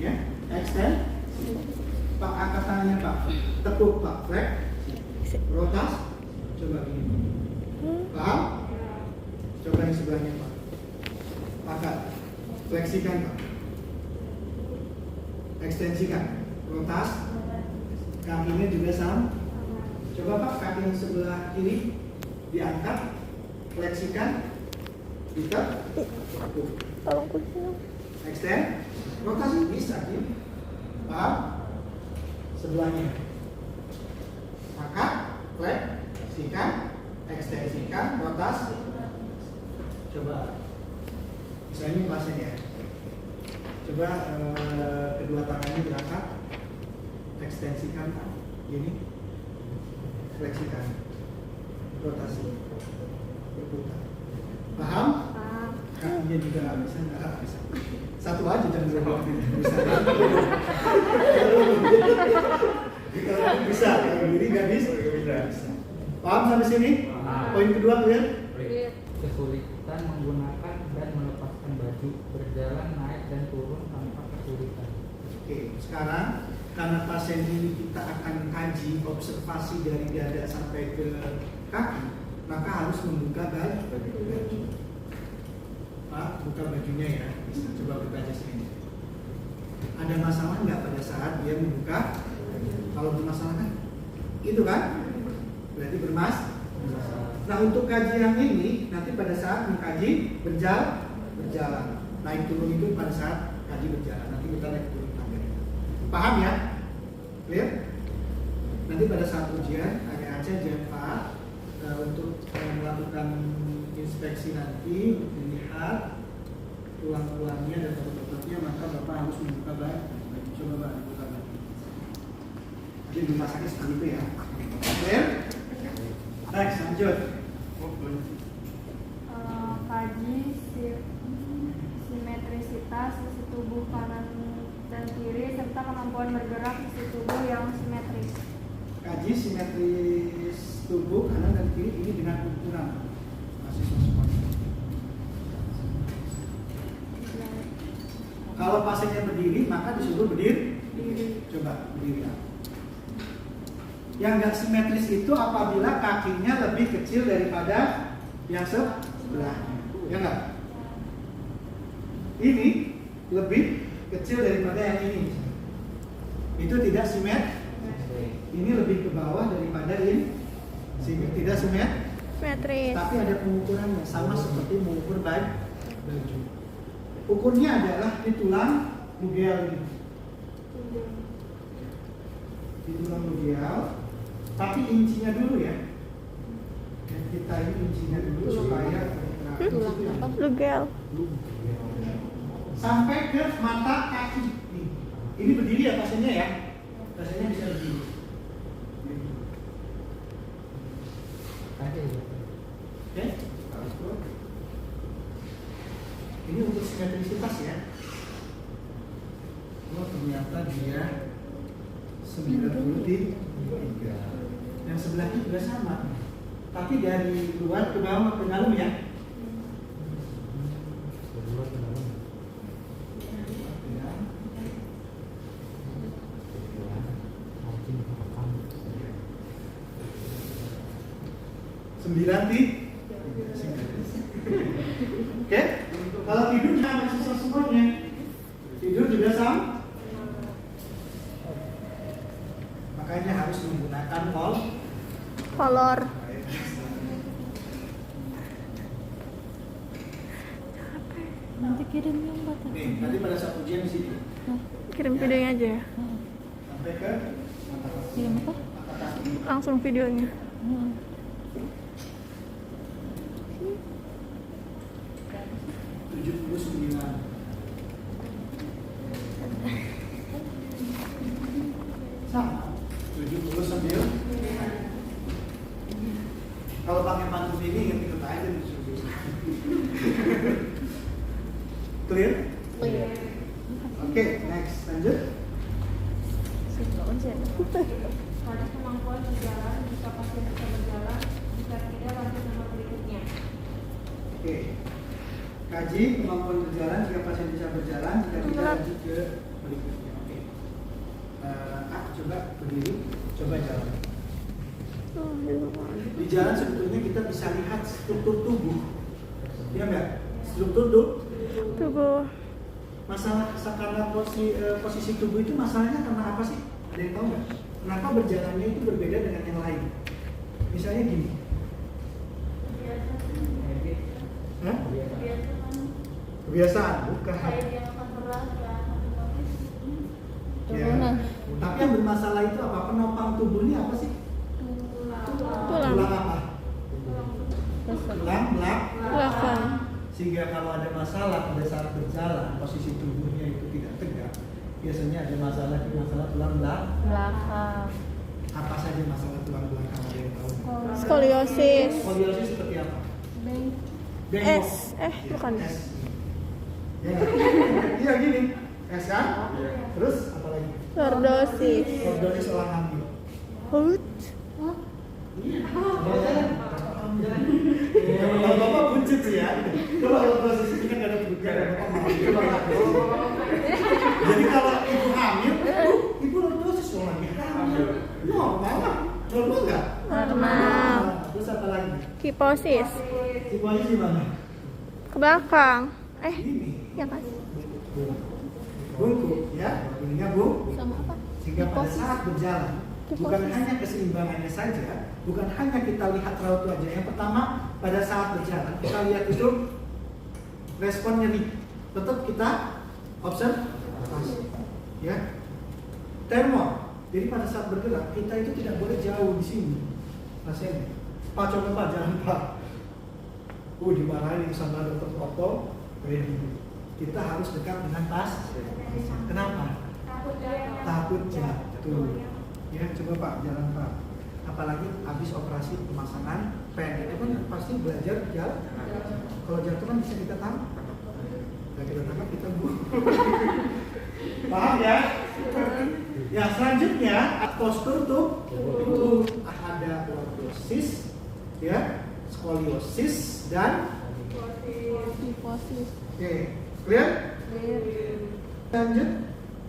Ya, extend. Pak, angkat tangannya Pak. Tekuk Pak, flex. Rotas. Coba gini. Paham? Coba yang sebelahnya Pak. Angkat. Fleksikan Pak. Ekstensikan. Rotas. Kakinya juga sama. Coba Pak, kaki yang sebelah kiri diangkat. Fleksikan. Ditek. Tolong kunci. Extend. Rotasi bisa gini. Paham? Sebelahnya. Angkat. Fleksikan. Ekstensikan. Rotasi. Coba. Misalnya ini pasien ya. Coba kedua tangannya diangkat. Ekstensikan. Gini. Fleksikan. Rotasi. Berputar. Paham? Kakinya juga nggak bisa. Satu aja jangan dua bisa. Kalau bisa, kalau diri nggak bisa. Paham sampai sini? Poin kedua clear? Kesulitan menggunakan dan melepaskan baju, berjalan naik dan turun tanpa kesulitan. Oke, sekarang karena pasien ini kita akan kaji observasi dari dada sampai ke kaki, maka harus membuka baju. Pak, buka bajunya ya. Bisa coba buka aja sini. Ada masalah nggak pada saat dia membuka? Kalau bermasalah kan, itu kan? Berarti bermasalah. Nah, untuk kaji yang ini nanti pada saat mengkaji berjalan. Naik turun itu pada saat kaji berjalan. Nanti kita naik turun tangga. Paham ya? Clear? Nanti pada saat ujian ada aja Pak untuk melakukan inspeksi nanti dilihat tulang-tulangnya dan otot-ototnya, maka Bapak harus membuka baju. Coba Pak buka baju. Jadi dipasangnya seperti itu ya. Clear? Next, lanjut. Kaji simetrisitas sisi tubuh kanan dan kiri serta kemampuan bergerak sisi tubuh yang simetris. Kaji simetris tubuh kanan dan kiri ini dengan ukuran mahasiswa semua. Kalau pasiennya berdiri, maka disuruh berdiri. Coba berdiri. Yang nggak simetris itu apabila kakinya lebih kecil daripada yang sebelahnya, ya nggak? Ini lebih kecil daripada yang ini. Itu tidak simetris. Ini lebih ke bawah daripada ini. Tidak Simetris. tapi ada pengukurannya, sama seperti mengukur baju. Ukurnya adalah di tulang lugeal ini. Di tulang lugeal, tapi incinya dulu ya. Dan kita ini incinya dulu supaya Lugel. sampai ke mata kaki. Ini berdiri ya pasiennya ya. Pasiennya bisa berdiri. Oke? Ini untuk simetrisitas ya. Oh ternyata dia 93. Yang sebelahnya juga sama. Tapi dari luar ke bawah ke dalam ya. Sembilan di. Oke? Kalau tidur sama sisa semuanya. Tidur juga sama. Makanya harus menggunakan Kolor. Nanti kirim yang batas. Nih, nanti pada saat ujian di sini. Kirim videonya aja ya. Sampai ke mata kaki. Kirim apa? Mata kaki. Langsung videonya. 79. Sama 79. Kalau pakai pantun ini ingat-ingat aja disuruh. Clear? Oke, next lanjut. Pada kemampuan berjalan, jika pasien bisa berjalan, jika tidak lanjut nomor berikutnya. Oke. Kaji kemampuan berjalan jika pasien bisa berjalan, jika tidak lanjut ke berikutnya. Oke. Coba berdiri, coba jalan. Di jalan sebetulnya kita bisa lihat struktur tubuh, ya enggak? Struktur Tubuh. Masalah karena posisi tubuh itu masalahnya karena apa sih? Ada yang tahu nggak? Kenapa berjalannya itu berbeda dengan yang lain? Misalnya gini. Hah? Kebiasaan, bukan. Ya. Tapi yang bermasalah itu apa? Penopang tubuhnya apa sih? Tulang. Tulang apa? Tulang Belakang. Sehingga kalau ada masalah pada saat berjalan, posisi tubuhnya itu tidak tegak, biasanya ada masalah tulang Belakang. Apa saja masalah tulang belakang, ada yang tahu? Skoliosis. Skoliosis seperti apa? S. Bukan. S. Ya, iya gini. S kan? Terus apa lagi? Lordosis. Lordosis orang hamil. Hut. Kalau bapak buncit sih ya. Coba lordosis ini kan ada bukan. Jadi kalau ibu hamil, ibu lordosis orangnya hamil. Normal lah. Normal nggak? Normal. Terus apa lagi? Kiposis. Situasi di mana? Ke belakang. Ini. Ya kan? Bungkuk ya, ininya bungkuk. Sama apa? Sehingga pada saat berjalan, bukan hanya keseimbangannya saja, bukan hanya kita lihat raut wajah. Yang pertama, pada saat berjalan kita lihat itu respon nyeri. Tetap kita observasi, ya. Tremor. Jadi pada saat bergerak kita itu tidak boleh jauh di sini. Pasiennya, Pak coba Pak jangan Pak. Dimarahin sama dokter foto. Kita harus dekat dengan pasien. Kenapa? Takut jatuh. Ya, coba Pak, jalan Pak. Apalagi habis operasi pemasangan pen, itu kan pasti belajar jalan. Kalau jatuh kan bisa kita tangkap. Nah, kita tangkap kita buang. Paham ya? Ya, selanjutnya postur tubuh. Ada lordosis, ya, skoliosis dan Kiposis. oke, clear? Lanjut.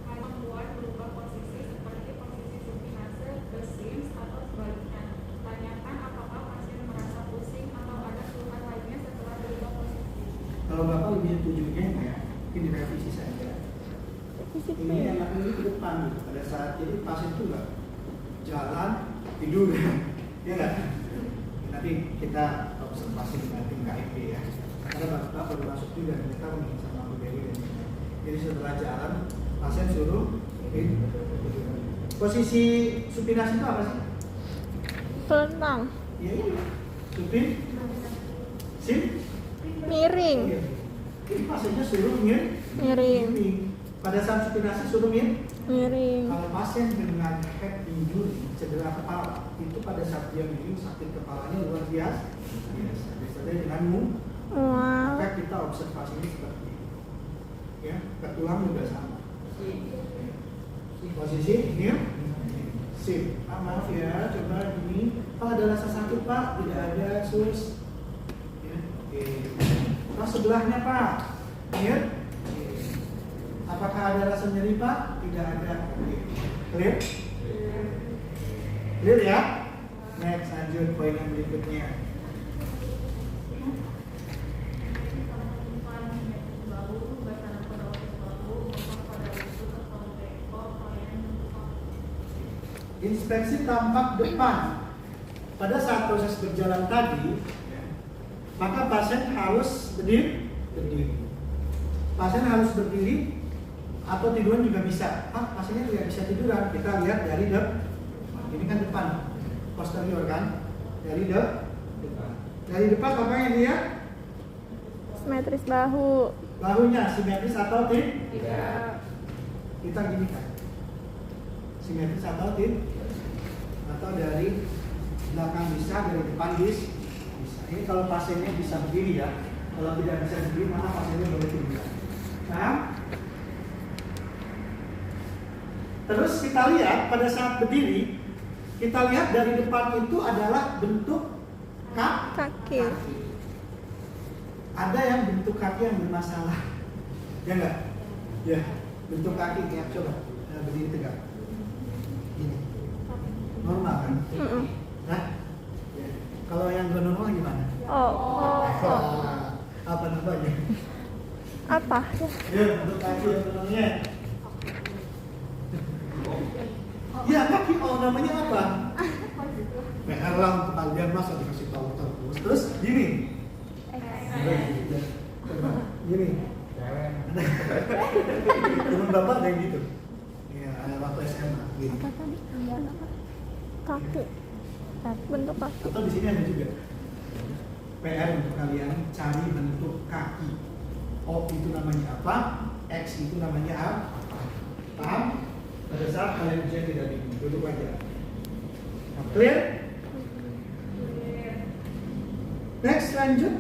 Kemampuan berubah posisi seperti posisi supinase, Besims, atau sebaliknya. Tanyakan apakah pasien merasa pusing atau ada keluhan lainnya setelah berubah posisi. Kalau Bapak lebih setujuknya ya, mungkin direvisi saja. Ini enaknya ke depan gitu. Pada saat jadi pasien itu nggak jalan tidur, ya nggak? Nanti kita observasi dengan tim KIP ya. Karena Bapak baru masuk juga kita nih sama Bu Dewi dan lain-lain. Jadi setelah jalan pasien suruh posisi supinasi itu apa sih? Telentang. Ya ini supin, sim, Miring. Jadi pasiennya suruh Miring. Pada saat supinasi suruh Miring. Kalau pasien dengan head injury, cedera kepala, itu pada saat dia miring sakit kepalanya luar biasa. Biasanya denganmu, Wow. maka kita observasi ini seperti ini. Ya, ke tulang juga sama. Posisi ini, sip. Maaf ya, coba ini. Pak ada rasa sakit Pak? Tidak ada, sus. Ya, oke. Nah sebelahnya Pak, ya. Apakah ada rasa nyeri Pak? Tidak ada. Clear? Clear ya? Next, lanjut poin yang berikutnya. Inspeksi tampak depan. Pada saat proses berjalan tadi, maka pasien harus berdiri. Pasien harus berdiri atau tiduran juga bisa. Pasiennya tidak bisa tiduran. Kita lihat dari ini kan depan, posterior kan, dari depan apa yang dia? Simetris bahu. Bahunya simetris atau Tidak. Kita gini kan, simetris atau atau dari belakang bisa, dari depan bisa. Ini kalau pasiennya bisa berdiri ya. Kalau tidak bisa berdiri, maka pasiennya boleh tidur. Nah, terus kita lihat pada saat berdiri, kita lihat dari depan itu adalah bentuk Kaki. Ada yang bentuk kaki yang bermasalah, ya enggak? Ya. Bentuk kaki ya, coba berdiri tegak. Ini normal kan? Nah, kalau yang gak normal gimana? Apa namanya? Apa? Ya, bentuk kaki yang normalnya. Ya, kaki namanya apa? PR lah untuk kalian masa dikasih tahu terus. Terus gini. Gini. Temen bapak ada yang gitu. Iya, waktu SMA gini. Apa tadi? Kaki. Bentuk kaki. Atau di sini ada juga. PR untuk kalian cari bentuk kaki. O itu namanya apa? X itu namanya apa? Paham? Pada saat kalian ujian tidak bingung, duduk aja. Clear? Next, lanjut.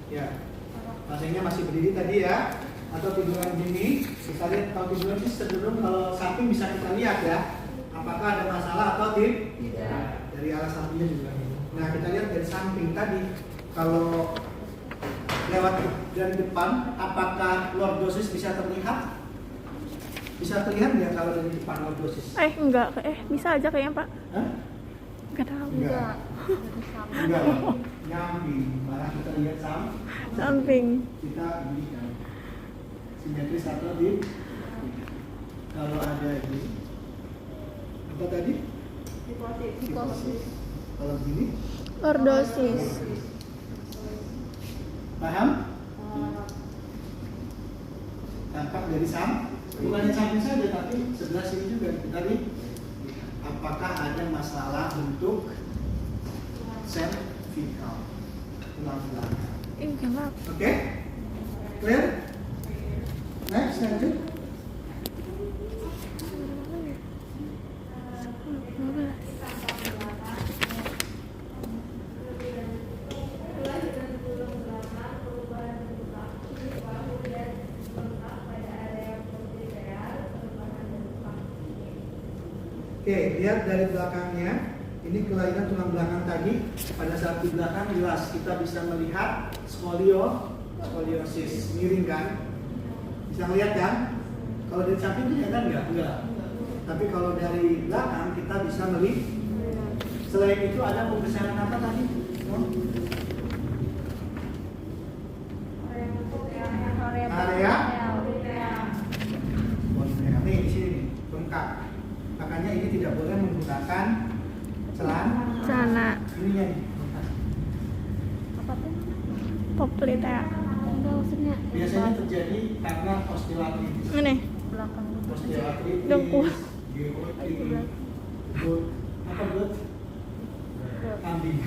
Ya, pasangnya masih berdiri tadi ya, atau tiduran gini. Kita lihat kalau tiduran sih cenderung kalau samping bisa kita lihat ya, apakah ada masalah atau tidak. Dari arah sampingnya juga. Nah, kita lihat dari samping tadi, kalau lewat dari depan, apakah lordosis bisa terlihat? Bisa terlihat nggak kalau dari depan lordosis? Enggak. Bisa aja kayaknya, Pak. Hah? Enggak tahu. Enggak. Enggak. Nyamping. Malah kita lihat Samping. kita ini kan simetris atau di kalau ada ini apa tadi? Hiposis. Kalau begini? Lordosis. Paham? Tampak dari bukannya samping saja tapi sebelah sini juga kita lihat apakah ada masalah bentuk cervical tulang belakang. Enggak. Oke? Clear? Next, lanjut. Oke, lihat dari belakangnya. Ini kelainan tulang belakang tadi. Pada saat di belakang jelas kita bisa melihat skoliosis, miring kan? Bisa melihat kan? Kalau dari samping kelihatan nggak? Enggak. Tapi kalau dari belakang kita bisa melihat. Selain itu ada pembesaran apa tadi? Area. Nih di sini nih, bengkak. Makanya ini tidak boleh menggunakan celana. Ininya nih. Apa tuh? Poplit ya. Enggak maksudnya. Biasanya terjadi karena osteoartritis. Ini. Belakang. Osteoartritis, Dengkul. geoartritis, apa buat? Kambing.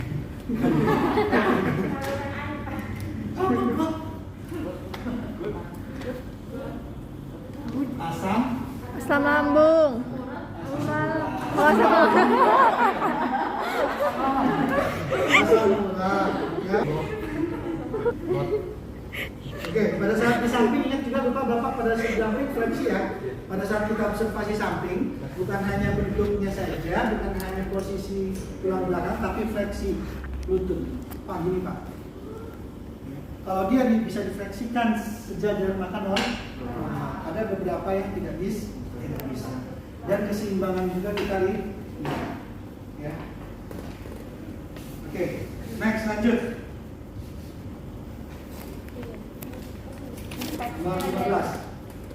Asam lambung. Oh, asam lambung. Oke, pada saat di samping ingat juga Bapak pada saat samping fleksi ya. Pada saat kita observasi samping, bukan hanya bentuknya saja, bukan hanya posisi tulang belakang, tapi fleksi lutut. Pak, gini Pak. Kalau dia bisa difleksikan sejajar makan orang, ada beberapa yang tidak bisa. Dan keseimbangan juga kita lihat. Ya. Oke, next lanjut.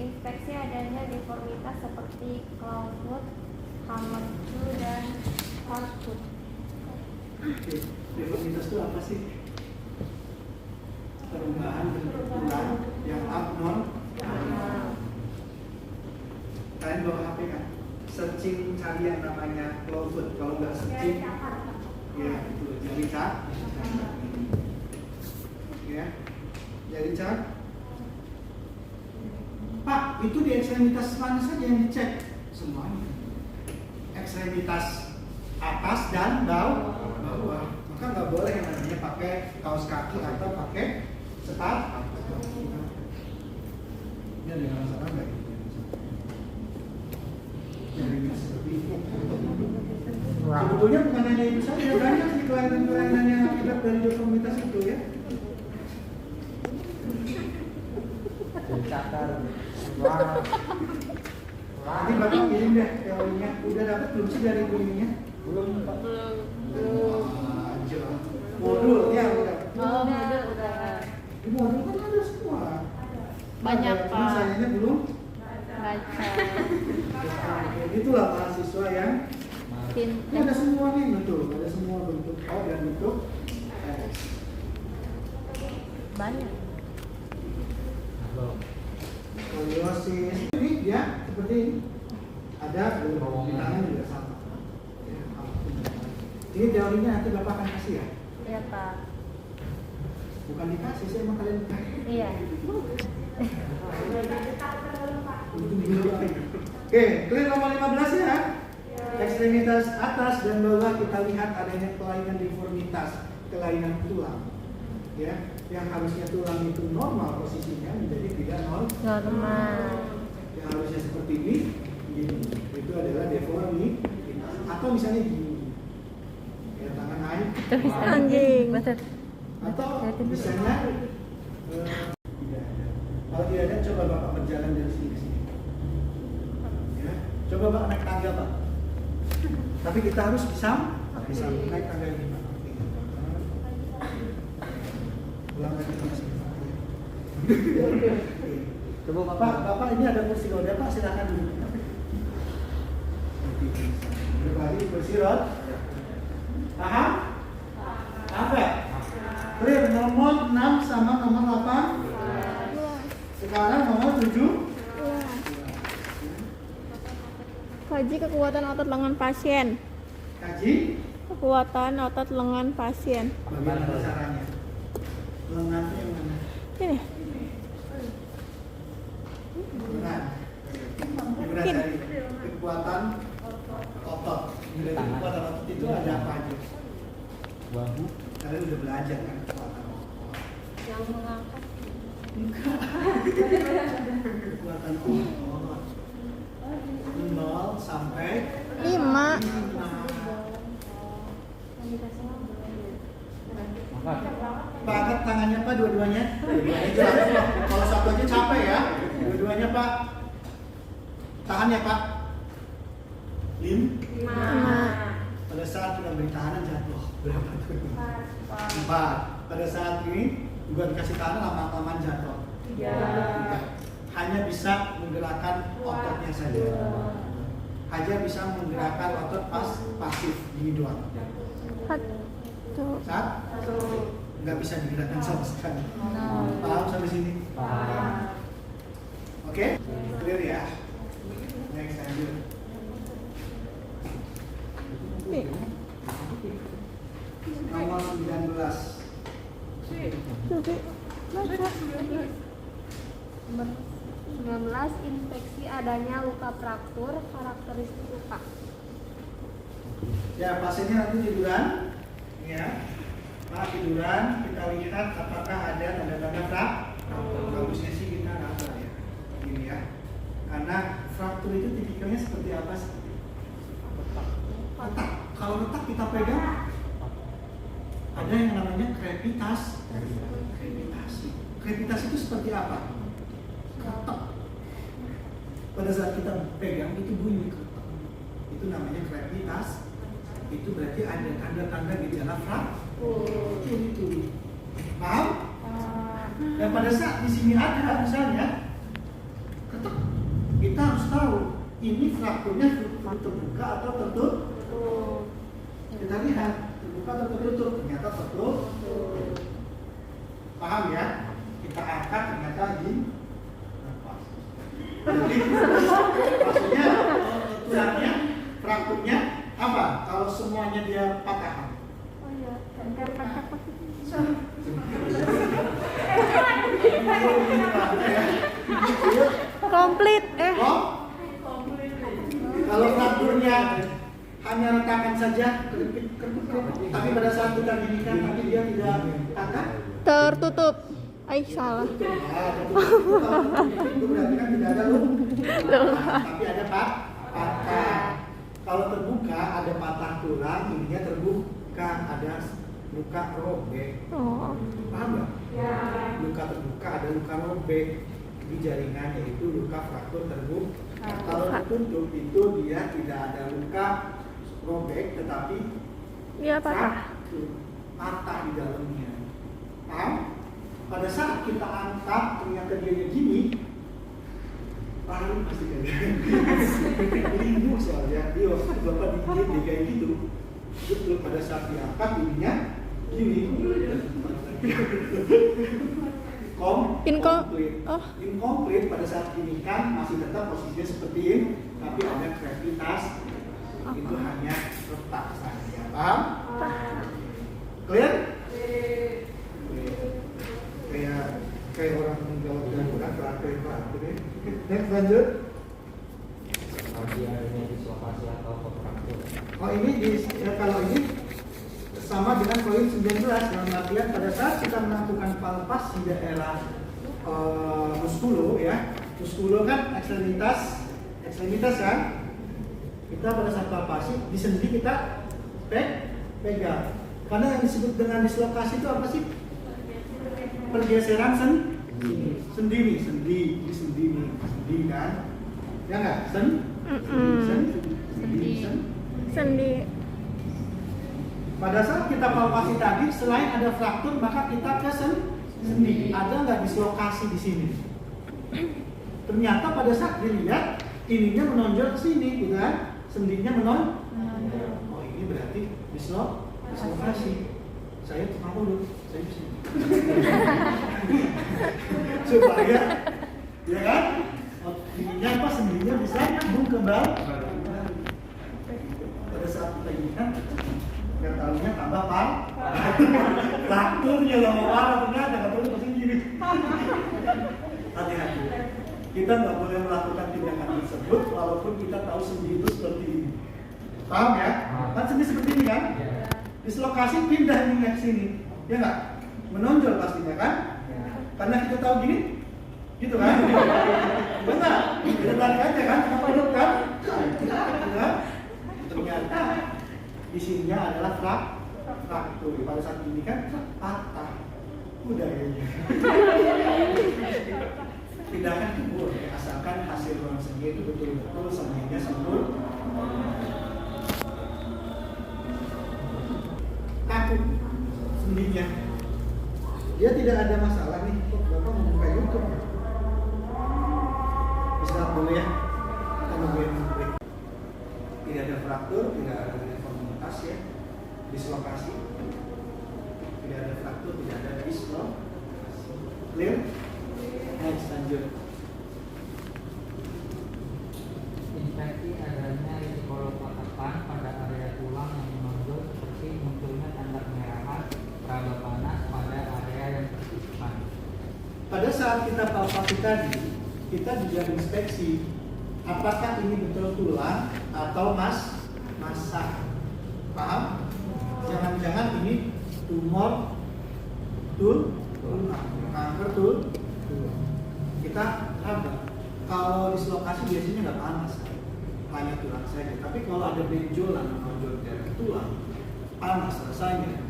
Inspeksi adanya deformitas seperti clawfoot, hammertoe, dan hardfoot. Oke, deformitas itu apa sih? Perubahan bentuk tulang yang abnormal. Kalian bawa HP kan? Searching cari yang namanya clawfoot. Kalau nggak searching, ya itu jari cat. Ya, jari cat. Pak, itu di ekstremitas mana saja yang dicek? Semuanya. Ekstremitas atas dan bawah. Maka nggak boleh yang namanya pakai kaos kaki atau pakai sepatu. Ini ada yang salah nggak? Sebetulnya bukan hanya itu saja, banyak sih kelainan-kelainan yang akibat dari deformitas itu ya. Cakar. Wah. Nanti Bapak kirim deh teorinya. Udah dapat belum sih dari ininya? Belum, Pak. Modul ya udah. Oh, udah. Di modul kan ada semua. Banyak, Ada, cuma Pak. sayangnya belum. Baca. Itulah mahasiswa yang ini ada Pintar. semua nih, betul. Ada semua bentuk O dan bentuk X. Banyak. Halo. Skoliosis ini ya seperti ini. Ada di tangan juga sama. Ya, ini teorinya nanti Bapak akan kasih ya. Iya, Pak. Bukan dikasih, saya emang kalian Iya. Oke, clear nomor 15 ya. Ekstremitas atas dan bawah kita lihat adanya kelainan deformitas, kelainan tulang. Ya, yang harusnya tulang itu normal posisinya menjadi tidak Normal. yang harusnya seperti ini, gini. Itu adalah deformitas. Atau misalnya gini. Ya, tangan naik. Terus anjing. Atau misalnya tidak ada. Kalau tidak ada, coba Bapak berjalan dari sini ke sini. Ya, coba Bapak naik tangga Pak. Tapi kita harus bisa naik tangga ini Pak. Ulang lagi Pak. Coba Bapak ini ada kursi roda Pak, silakan duduk. Berbalik kursi roda. Paham? Apa? Clear nomor 6 sama nomor 8. Sekarang nomor 7. Kaji kekuatan otot lengan pasien. Kaji Kekuatan otot lengan pasien. bagaimana caranya? Lengannya yang mana? Ini. Lengan. Berat dari kekuatan otot. Dari kekuatan otot itu ada apa aja? bahu. Kalian udah belajar kan kekuatan otot. Yang mengangkat. Kekuatan otot 0 sampai 5. 5. Angkat. Pak, angkat tangannya Pak, dua-duanya. Dua-duanya jelas. Kalau satu aja capek ya. Dua-duanya Pak. Tahan ya Pak. 5. Pada saat kita beri tahanan jatuh. Berapa tuh? 4. Pada saat ini juga dikasih tahanan lama-lamaan jatuh. 3. Hanya bisa menggerakkan ototnya saja. Hanya bisa menggerakkan otot pasif ini doang. 1. 1. Nggak bisa digerakkan sama sekali. Paham sampai sini? Paham. Oke? Clear ya? Next lanjut. Nomor 19. Baca. 19. Infeksi adanya luka fraktur, karakteristik luka. Ya, pasiennya nanti tiduran. Ya. Nah, tiduran, kita lihat apakah ada tanda-tanda fraktur. Bagusnya sih kita nggak ada ya. Gini ya. Karena fraktur itu tipikalnya seperti apa sih? Retak. Kalau retak kita pegang, ada yang namanya krepitas. Krepitas itu seperti apa? Keretak. Pada saat kita pegang itu bunyi keretak. Itu namanya krepitas. Itu berarti ada tanda-tanda gejala fraktur. Itu. Paham? Dan pada saat di sini ada misalnya keretak, kita harus tahu ini frakturnya terbuka atau tertutup. Kita lihat terbuka atau tertutup. Ternyata tertutup. Paham ya? Kita angkat ternyata di jadi maksudnya tulangnya, frakturnya apa? Kalau semuanya dia patah. Oh iya, Komplit. Kalau frakturnya hanya retakan saja, tapi pada saat kita ginikan nanti dia tidak patah. Tertutup. Salah. Itu berarti kan tidak ada luka, tapi ada patah. Kalau terbuka ada patah tulang, ininya terbuka, ada luka robek. Oh. Paham nggak? Ya. Luka terbuka ada luka robek di jaringan, yaitu luka fraktur terbuka. Kalau tertutup itu dia tidak ada luka robek, tetapi Dia patah. patah di dalamnya. Paham? Pada saat kita angkat ternyata dia gini, paham pasti kan? Lindu soalnya dia waktu bapak digigit dia kayak gitu. Betul, pada saat diangkat ininya gini. Incomplete. Incomplete pada saat ini kan masih tetap posisinya seperti ini, tapi ada gravitas. Itu hanya retak saja. Paham? Clear? Kayak orang menjawab darurat terakhir ya. Next, lanjut. Bagi adanya dislokasi atau kontraktur. Oh ini kalau ini sama dengan poin 19 dalam artian pada saat kita melakukan palpas di daerah muskulo ya. Muskulo kan ekstremitas kan. Kita pada saat palpasi di sendi kita pegang. Karena yang disebut dengan dislokasi itu apa sih? Pergeseran sendi kan? Ya nggak? Sendi. Pada saat kita palpasi tadi, selain ada fraktur, maka kita ke sendi. Ada nggak dislokasi di sini? Ternyata pada saat dilihat, ininya menonjol ke sini, gitu kan? Sendinya menonjol. Oh ini berarti dislokasi. Saya tukang urut, saya bisa. Supaya, ya kan? Ininya apa? Sendinya bisa nyambung kembali. Pada saat kita ingat, nggak tahunya tambah frakturnya lama parah ternyata nggak tahu pasti gini. Hati-hati. Kita nggak boleh melakukan tindakan tersebut walaupun kita tahu sendi itu seperti ini. Paham ya? Kan sendi seperti ini kan? Dislokasi pindah ini ke sini, ya nggak? Menonjol pastinya kan? Karena kita tahu gini, gitu kan? Benar? Kita tarik aja kan? Kenapa kan? Ya? Ternyata isinya adalah fraktur. Pada saat ini kan patah. Udah ya. Tindakan itu boleh asalkan hasil ruang sendi itu betul-betul sendinya sembuh. Takut sendinya. Dia tidak ada masalah nih. Kok Bapak mau buka YouTube? Istirahat dulu ya. Kita nungguin break. Tidak ada fraktur, tidak ada deformitas ya, dislokasi, tidak ada fraktur, tidak ada dislokasi. Clear? Next, lanjut. Infeksi adanya retikulopatatan pada area tulang yang menonjol seperti munculnya tanda kemerahan, peraba panas pada area yang tertutupan. Pada saat kita palpasi tadi, kita juga inspeksi apakah ini betul tulang atau massa. Paham? Jangan-jangan ini tumor tulang, kanker tulang. Kita apa? Kalau dislokasi biasanya nggak panas, hanya tulang saja. Tapi kalau ada benjolan menonjol dari tulang, panas rasanya.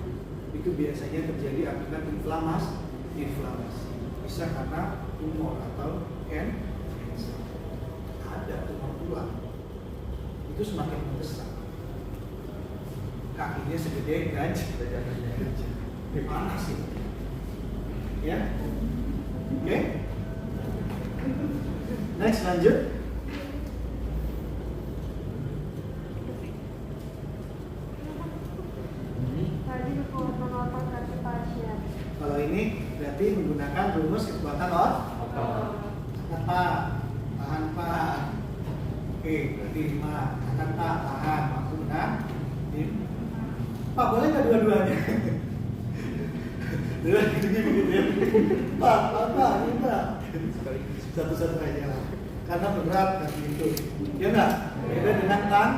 Itu biasanya terjadi akibat inflamasi. Bisa karena tumor atau cancer. Ada tumor tulang. Itu semakin membesar. Kakinya segede gajah. Panas itu. Ya. Oke. Next, lanjut. Tadi kekuatan otot kaki pasien. Kalau ini berarti menggunakan rumus kekuatan apa? Tahan Pak. Oke, berarti 5. Tahan Pak, tahan. Mampu benar. Pak, boleh nggak dua-duanya? Dua begitu ya. Pak, ini Pak. Satu-satu aja lah. Karena berat kan itu. Ya nggak? Beda dengan tangan.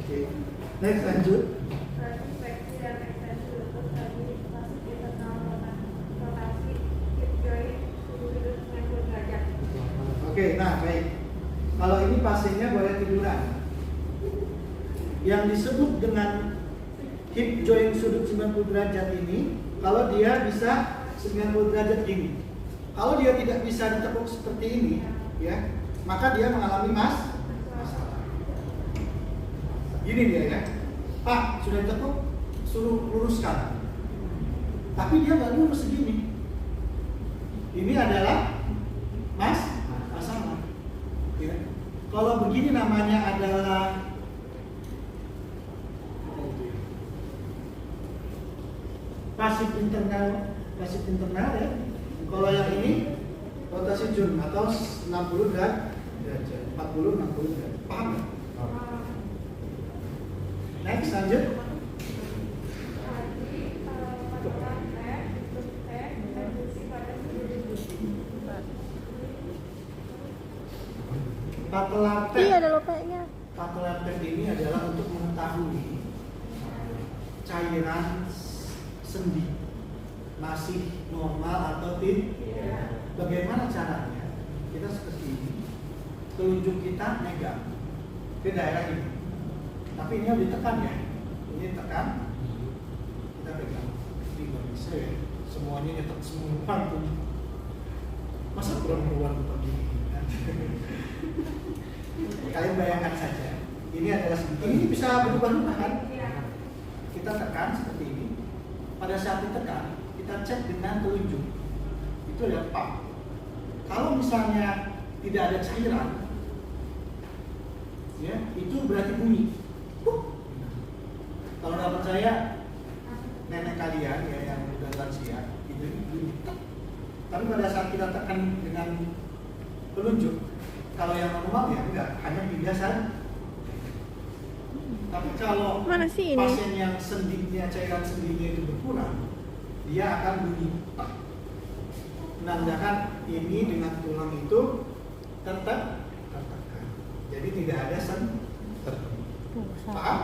Oke. Next, lanjut. Infeksi dan ekstensi lutut tadi masuk internal rotasi hip joint 90 derajat. Oke, nah baik. Kalau ini pasiennya boleh tiduran. Yang disebut dengan hip joint sudut 90 derajat ini, kalau dia bisa 90 derajat gini. Kalau dia tidak bisa ditekuk seperti ini, ya, maka dia mengalami masalah. Gini dia ya, Pak, sudah ditekuk, suruh luruskan. Tapi dia nggak lurus segini. Ini adalah masalah. Ya. Kalau begini namanya adalah pasif internal ya. Kalau yang ini rotasi Jun atau 60 derajat, 40 60 derajat. Paham ya? Next lanjut. Patelar Iya, tek. ada lopeknya. Patelar tek ini adalah untuk mengetahui cairan sendi masih normal atau tidak. Bagaimana caranya? Kita seperti ini. Telunjuk kita megang ke daerah ini. Tapi ini harus ditekan ya. Ini tekan. Kita pegang. Ini nggak bisa ya. Semuanya nyetek semua tuh. Masa perempuan begini? Kalian bayangkan saja. Ini adalah ini bisa berubah-ubah kan? Kita tekan seperti ini. Pada saat ditekan, kita cek dengan telunjuk. Itu adalah pump. Kalau misalnya tidak ada cairan, ya itu berarti bunyi. Kalau nggak percaya, nenek kalian ya yang udah lansia, itu bunyi. Tapi pada saat kita tekan dengan telunjuk, kalau yang normal ya enggak, hanya 3 saja. Tapi kalau Mana sih ini? pasien yang sendinya, cairan sendinya itu berkurang, dia akan bunyi tak. Menandakan ini dengan tulang itu tetap tertekan. Jadi tidak ada paham?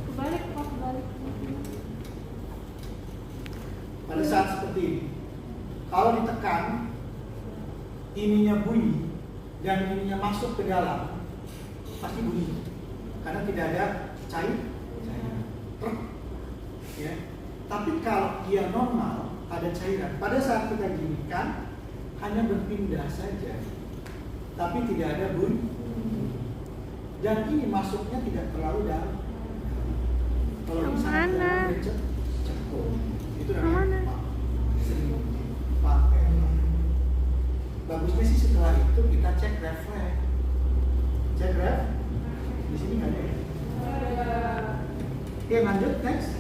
Kebalik, Pak, kebalik. Pada saat seperti ini, kalau ditekan, ininya bunyi dan ininya masuk ke dalam, pasti bunyi karena tidak ada cairan. Ya. Tapi kalau dia normal, ada cairan, pada saat kita ginikan hanya berpindah saja, tapi tidak ada bunyi. Dan ini masuknya tidak terlalu dalam. Kalau Yang misalnya mana? dalam lecet, cekung, itu Yang mana? namanya pakai. Bagusnya sih setelah itu kita cek refleks. Cek ref. Di sini nggak ada ya? Oke, lanjut next.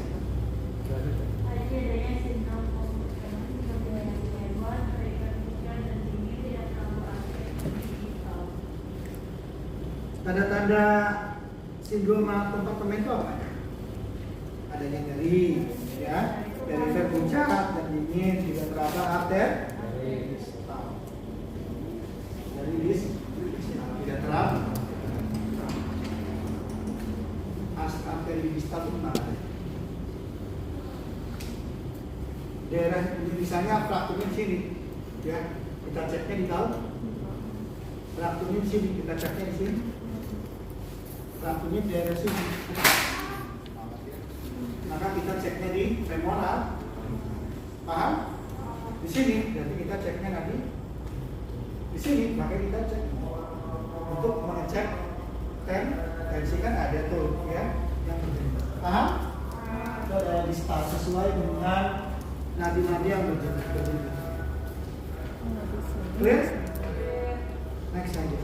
Tadi adanya sindrom komunikasi kemudian hewan, terikat hujan dan dingin tidak terlalu aktif di tahun. Tanda-tanda sindrom kompartemen itu apa? Adanya nyeri, ya, perifer puncak dan dingin, tidak terasa arter, dari tidak terasa. Arteri distal itu mana? Daerah misalnya frakturnya di sini, ya, kita ceknya di dalam. Frakturnya di sini, kita ceknya di sini. Frakturnya di daerah sini. Maka kita ceknya di femoral. Paham? Di sini, berarti kita ceknya nanti di sini, maka kita cek untuk mengecek tensi kan ada tuh, ya, yang paham? Itu adalah distal sesuai dengan nadi-nadi yang berbeda. Clear? Next aja.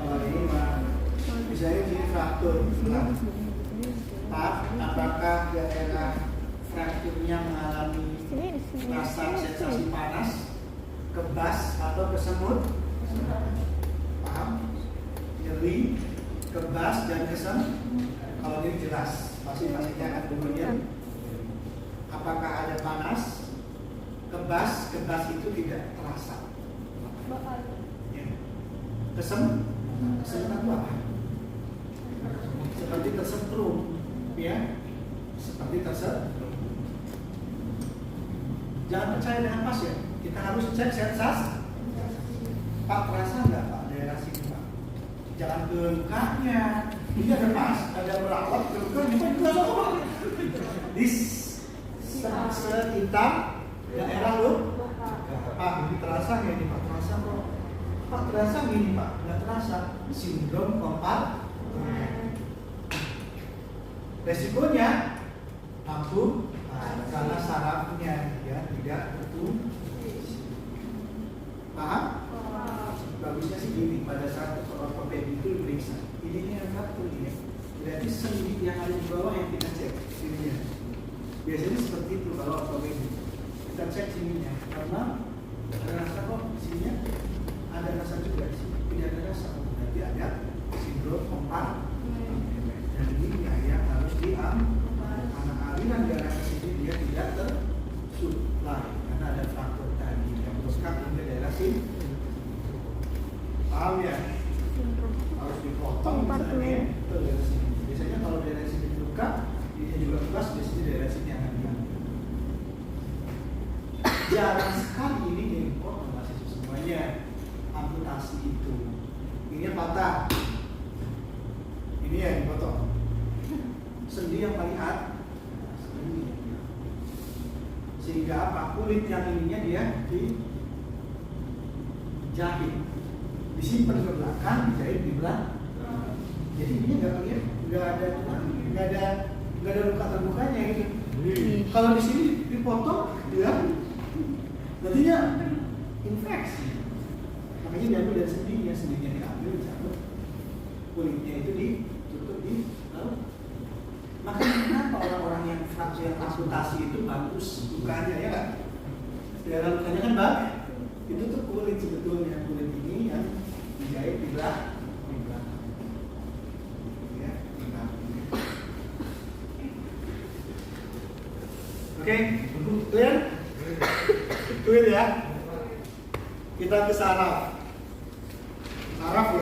Kalau ini mah misalnya di fraktur, apakah daerah frakturnya mengalami rasa sensasi panas, kebas atau kesemut? Paham? Nyeri, kebas dan kesemut. Kalau ini jelas, pasti-pastinya akan kemudian. Apakah ada panas, kebas itu tidak terasa. Ya. Kesemut itu apa? Seperti tersetrum, ya, seperti tersetrum. Jangan percaya dengan pasien, kita harus cek sensasi. Pak, terasa nggak Pak daerah sini Pak? Jangan ke lukanya, ini ada pas, ada merawat ke lukanya, Pak juga sama. Di sekitar daerah luka. Pak, ini terasa nggak ini Pak? Terasa kok. Pak, terasa gini Pak? Nggak terasa. Sindrom kompat. Resikonya ampuh karena sarafnya ya tidak berfungsi. Paham? Bagusnya sih gini, pada saat ortopedi itu diperiksa, ini yang satu ya. Berarti sendi yang ada di bawah yang kita cek sininya. Biasanya seperti itu kalau ortopedi. Kita cek sininya, karena ada rasa kok sininya ada rasa juga sih, tidak ada rasa. Berarti ada sindrom kompat. Dan ini yang harus diambil. Karena aliran darah ke sini dia tidak tersuplai karena ada faktor tadi yang merusak hingga daerah sini. Paham ya? Harus dipotong misalnya ke daerah sini. Biasanya kalau daerah sini luka, dia juga lukas, biasanya daerah sini akan diambil. Jarang sekali ini dipotong masih semuanya amputasi itu. Ini patah, ini yang dipotong. Sendi yang paling atas, sehingga apa? Kulit yang ininya dia dijahit, disimpan ke belakang, dijahit di belakang. Jadi ini nggak ada luka terbukanya gitu. Kalau di sini dipotong, ya nantinya infeksi. Makanya diambil dari sendinya diambil, dicabut, kulitnya itu ditutup di lalu. Makanya kenapa orang-orang yang fraktur amputasi itu bagus lukanya ya kan? Daerah lukanya kan bagus. Itu tuh kulit sebetulnya, kulit ini yang dijahit di belakang. Ya, oke, clear? Clear ya? Kita ke saraf. Saraf ya.